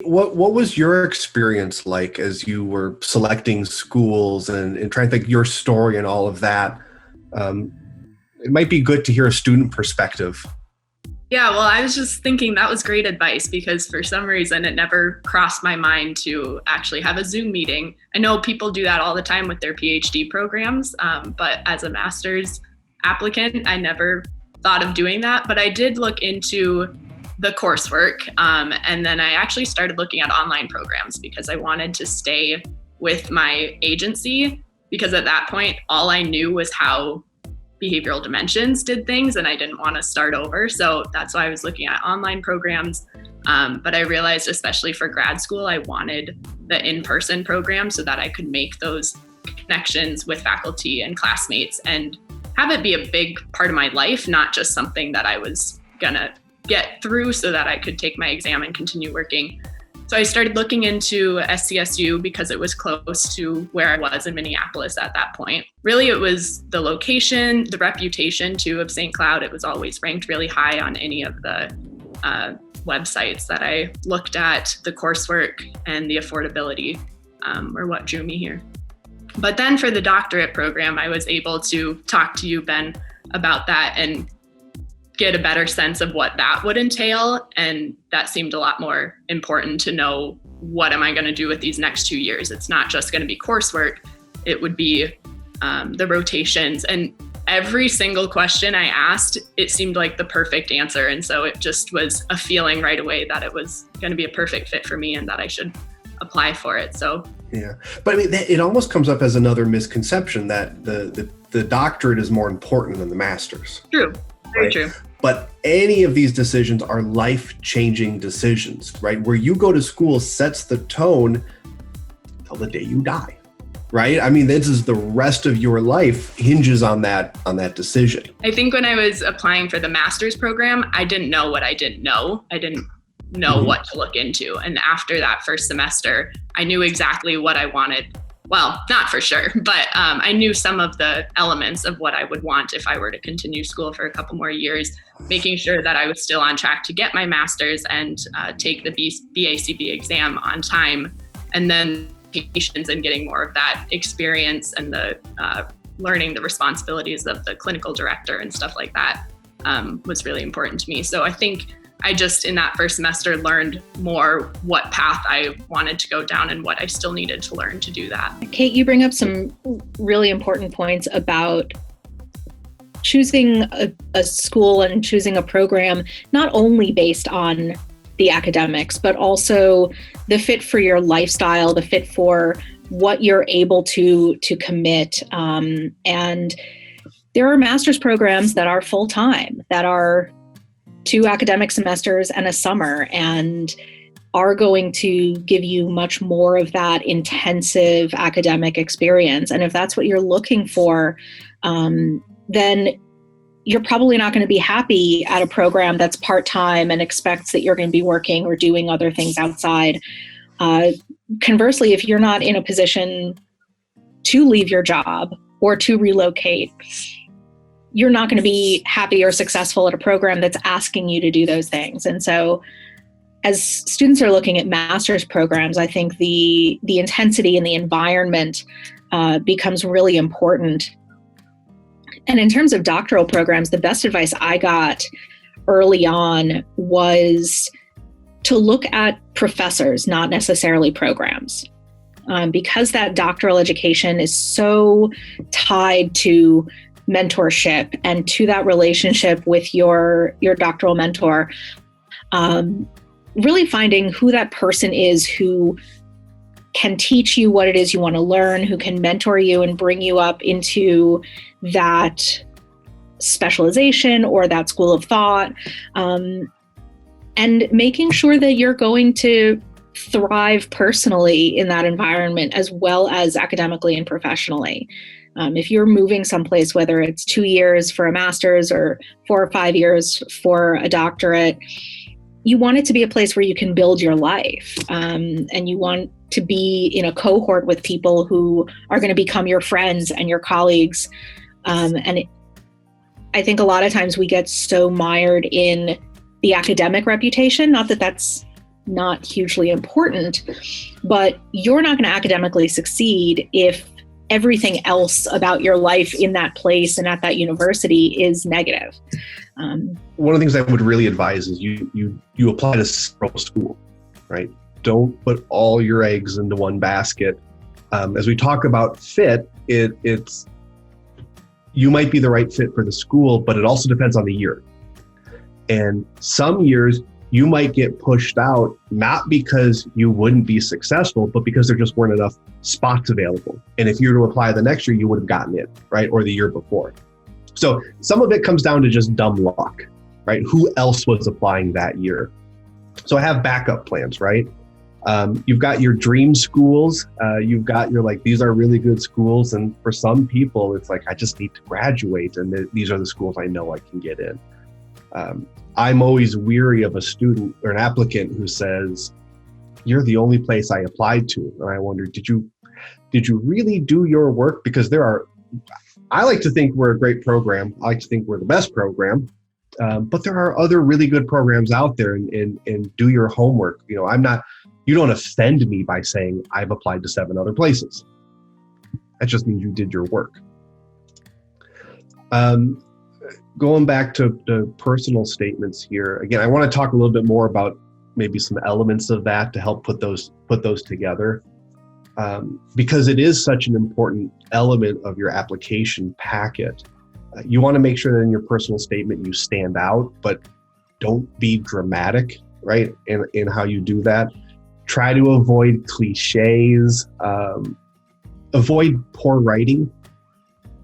What was your experience like as you were selecting schools and trying to think your story and all of that? It might be good to hear a student perspective. Yeah, well, I was just thinking that was great advice because for some reason it never crossed my mind to actually have a Zoom meeting. I know people do that all the time with their PhD programs, but as a master's applicant, I never thought of doing that. But I did look into the coursework, and then I actually started looking at online programs because I wanted to stay with my agency, because at that point, all I knew was how behavioral dimensions did things and I didn't want to start over. So that's why I was looking at online programs. But I realized, especially for grad school, I wanted the in-person program so that I could make those connections with faculty and classmates and have it be a big part of my life, not just something that I was gonna get through so that I could take my exam and continue working. So I started looking into SCSU because it was close to where I was in Minneapolis at that point. Really, it was the location, the reputation too of St. Cloud. It was always ranked really high on any of the websites that I looked at. The coursework and the affordability were what drew me here. But then for the doctorate program, I was able to talk to you, Ben, about that and get a better sense of what that would entail. And that seemed a lot more important to know, what am I going to do with these next 2 years? It's not just going to be coursework. It would be the rotations. And every single question I asked, it seemed like the perfect answer. And so it just was a feeling right away that it was going to be a perfect fit for me and that I should apply for it. So yeah, but I mean, it almost comes up as another misconception that the doctorate is more important than the master's. True. Very right? true. But any of these decisions are life-changing decisions, right? Where you go to school sets the tone till the day you die, right? I mean, this is the rest of your life hinges on that decision. I think when I was applying for the master's program, I didn't know what I didn't know. I didn't know what to look into. And after that first semester, I knew exactly what I wanted. Well, not for sure, but I knew some of the elements of what I would want if I were to continue school for a couple more years, making sure that I was still on track to get my master's and take the BCBA exam on time, and then patients and getting more of that experience and the learning the responsibilities of the clinical director and stuff like that was really important to me. So I think I just, in that first semester, learned more what path I wanted to go down and what I still needed to learn to do that. Kate, you bring up some really important points about choosing a school and choosing a program, not only based on the academics, but also the fit for your lifestyle, the fit for what you're able to commit. And there are master's programs that are full-time, that are 2 academic semesters and a summer, and are going to give you much more of that intensive academic experience. And if that's what you're looking for, then you're probably not going to be happy at a program that's part-time and expects that you're going to be working or doing other things outside. Conversely, if you're not in a position to leave your job or to relocate, you're not going to be happy or successful at a program that's asking you to do those things. And so as students are looking at master's programs, I think the intensity and the environment becomes really important. And in terms of doctoral programs, the best advice I got early on was to look at professors, not necessarily programs. Because that doctoral education is so tied to mentorship and to that relationship with your doctoral mentor, really finding who that person is who can teach you what it is you want to learn, who can mentor you and bring you up into that specialization or that school of thought, and making sure that you're going to thrive personally in that environment as well as academically and professionally. If you're moving someplace, whether it's 2 years for a master's or 4 or 5 years for a doctorate, you want it to be a place where you can build your life. And you want to be in a cohort with people who are going to become your friends and your colleagues. I think a lot of times we get so mired in the academic reputation, not that that's not hugely important, but you're not going to academically succeed if everything else about your life in that place and at that university is negative. One of the things I would really advise is you apply to several schools, right? Don't put all your eggs into one basket. As we talk about fit, it's you might be the right fit for the school, but it also depends on the year. And some years you might get pushed out, not because you wouldn't be successful, but because there just weren't enough spots available. And if you were to apply the next year, you would have gotten it, right? Or the year before. So some of it comes down to just dumb luck, right? Who else was applying that year? So I have backup plans, right? You've got your dream schools. You've got your these are really good schools. And for some people, it's like, I just need to graduate. And these are the schools I know I can get in. I'm always weary of a student or an applicant who says, you're the only place I applied to. And I wonder, did you really do your work? Because I like to think we're a great program. I like to think we're the best program. But there are other really good programs out there, and do your homework. You don't offend me by saying I've applied to 7 other places. That just means you did your work. Going back to the personal statements here, again, I want to talk a little bit more about maybe some elements of that to help put those together, because it is such an important element of your application packet. You want to make sure that in your personal statement you stand out, but don't be dramatic, right? In how you do that. Try to avoid cliches, avoid poor writing,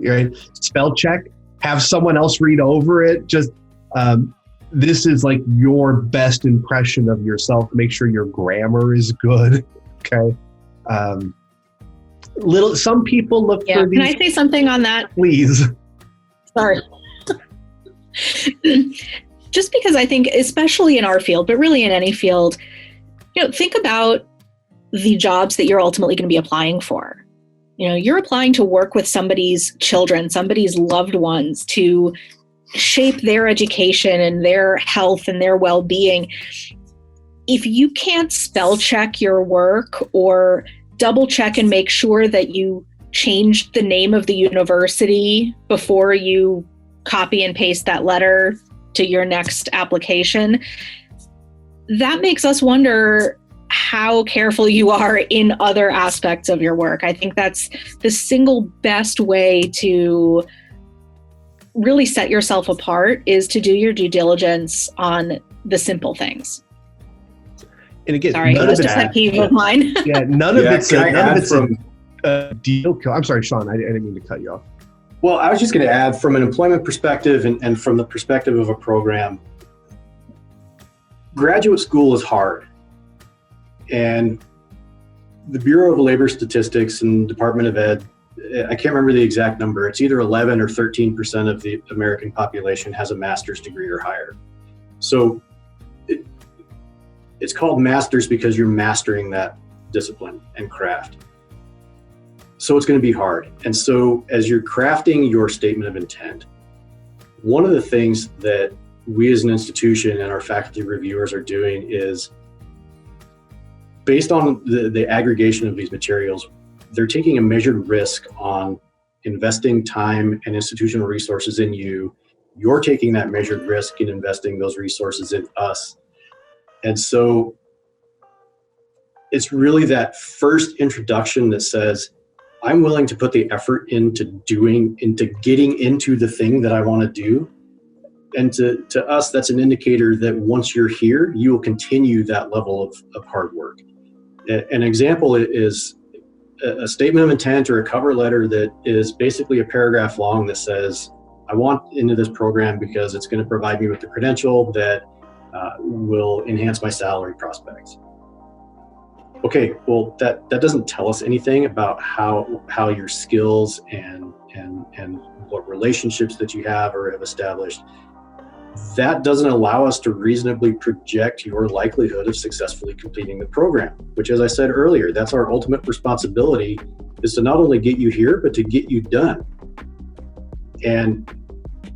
right? Spell check. Have someone else read over it. Just this is like your best impression of yourself. Make sure your grammar is good. Okay. Some people look for these. Can I say something on that? Please. Sorry. Just because I think, especially in our field, but really in any field, think about the jobs that you're ultimately going to be applying for. You're applying to work with somebody's children, somebody's loved ones, to shape their education and their health and their well-being. If you can't spell check your work or double check and make sure that you changed the name of the university before you copy and paste that letter to your next application, that makes us wonder how careful you are in other aspects of your work. I think that's the single best way to really set yourself apart, is to do your due diligence on the simple things. And again, sorry, it was just a peeve of mine. Yeah, none of it's a deal. I'm sorry, Sean, I didn't mean to cut you off. Well, I was just going to add, from an employment perspective and from the perspective of a program, graduate school is hard. And the Bureau of Labor Statistics and Department of Ed, I can't remember the exact number. It's either 11 or 13% of the American population has a master's degree or higher. So it's called master's because you're mastering that discipline and craft. So it's going to be hard. And so as you're crafting your statement of intent, one of the things that we as an institution and our faculty reviewers are doing is, based on the aggregation of these materials, they're taking a measured risk on investing time and institutional resources in you. You're taking that measured risk in investing those resources in us. And so it's really that first introduction that says, I'm willing to put the effort into getting into the thing that I want to do. And to us, that's an indicator that once you're here, you will continue that level of hard work. An example is a statement of intent or a cover letter that is basically a paragraph long that says, I want into this program because it's going to provide me with the credential that will enhance my salary prospects. Okay, well, that doesn't tell us anything about how your skills and what relationships that you have or have established. That doesn't allow us to reasonably project your likelihood of successfully completing the program, which, as I said earlier, that's our ultimate responsibility, is to not only get you here, but to get you done. And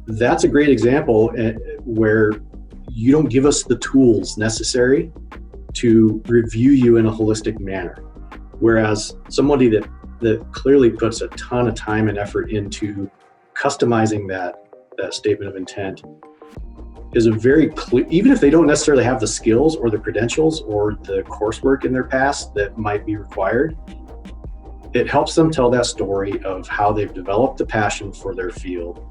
that's a great example where you don't give us the tools necessary to review you in a holistic manner. Whereas somebody that clearly puts a ton of time and effort into customizing that statement of intent is a very clear, even if they don't necessarily have the skills or the credentials or the coursework in their past that might be required, it helps them tell that story of how they've developed the passion for their field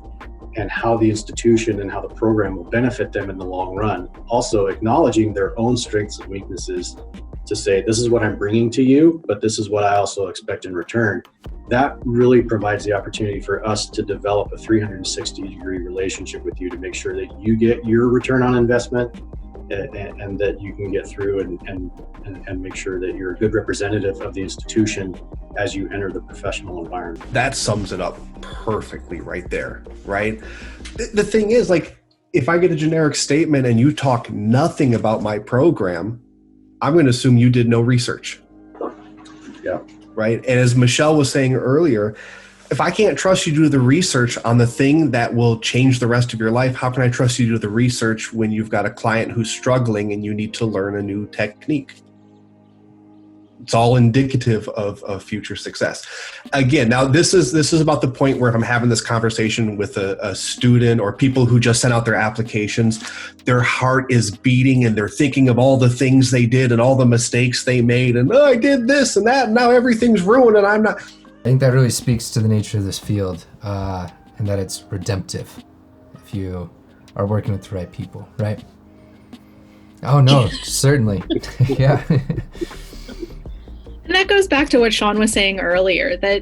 and how the institution and how the program will benefit them in the long run. Also acknowledging their own strengths and weaknesses to say, this is what I'm bringing to you, but this is what I also expect in return. That really provides the opportunity for us to develop a 360-degree relationship with you to make sure that you get your return on investment and that you can get through and make sure that you're a good representative of the institution as you enter the professional environment. That sums it up perfectly right there, right? The thing is, like, if I get a generic statement and you talk nothing about my program, I'm going to assume you did no research. Yeah. Right. And as Michelle was saying earlier, if I can't trust you to do the research on the thing that will change the rest of your life, how can I trust you to do the research when you've got a client who's struggling and you need to learn a new technique? It's all indicative of future success. Again, now this is about the point where if I'm having this conversation with a student or people who just sent out their applications, their heart is beating and they're thinking of all the things they did and all the mistakes they made and I did this and that and now everything's ruined and I'm not. I think that really speaks to the nature of this field and that it's redemptive if you are working with the right people, right? Oh no, certainly. Yeah. And that goes back to what Sean was saying earlier, that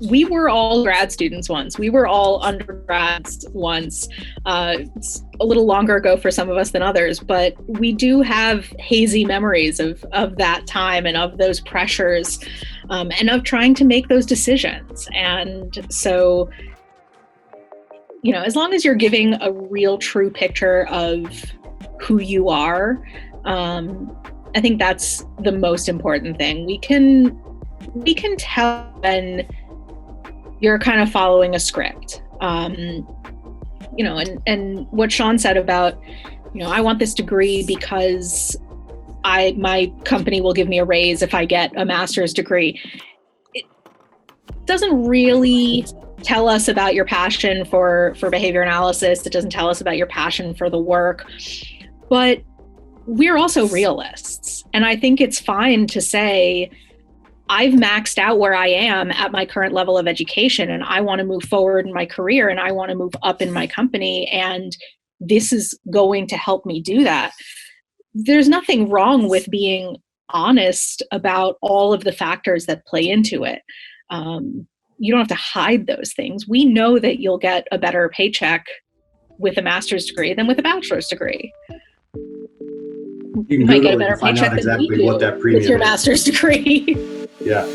we were all grad students once. We were all undergrads once. It's a little longer ago for some of us than others, but we do have hazy memories of that time and of those pressures and of trying to make those decisions. And so, you know, as long as you're giving a real true picture of who you are, I think that's the most important thing. We can tell when you're kind of following a script, you know, and what Sean said about, you know, I want this degree because my company will give me a raise if I get a master's degree. It doesn't really tell us about your passion for behavior analysis. It doesn't tell us about your passion for the work, but we're also realists. And I think it's fine to say, I've maxed out where I am at my current level of education, and I want to move forward in my career, and I want to move up in my company, and this is going to help me do that. There's nothing wrong with being honest about all of the factors that play into it. You don't have to hide those things. We know that you'll get a better paycheck with a master's degree than with a bachelor's degree. You might get a Google it better and find out paycheck than we exactly do what that premium with your is. master's degree. Yeah.